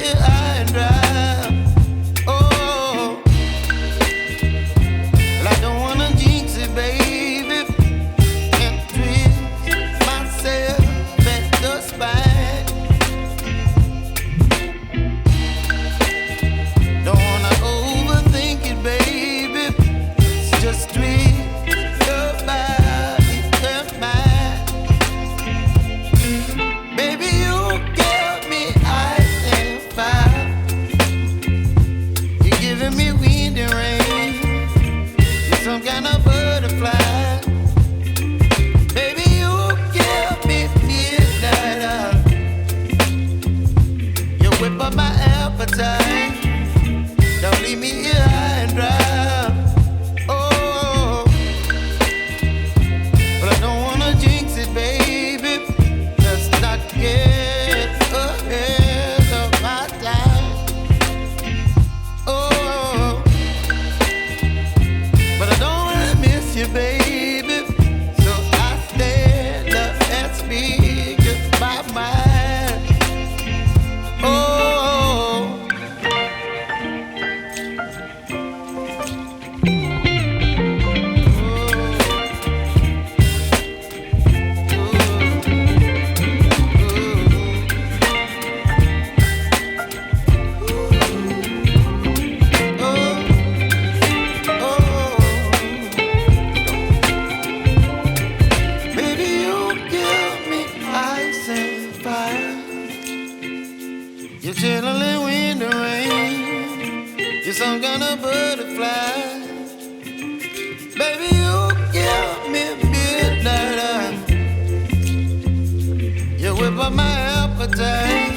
here high and dry. Oh, well, I don't wanna jinx it, baby, and twist myself at the spine. Don't wanna overthink it, baby. It's just twist your body and mine. Baby, you give me ice and fire. You're giving me wind and rain. You're some kind of butterfly. Baby, you give me midnight. You whip up my appetite. Don't leave me here high and dry. Oh, but I don't wanna jinx it, baby. Let's not get ahead of my time. Oh, but I don't wanna miss you, baby. So I stand up and speak my mind. Oh. Baby, you give me ice and fire. You're chilling wind and rain. You're some kind of butterfly. Baby, you give me midnight. You whip up my appetite.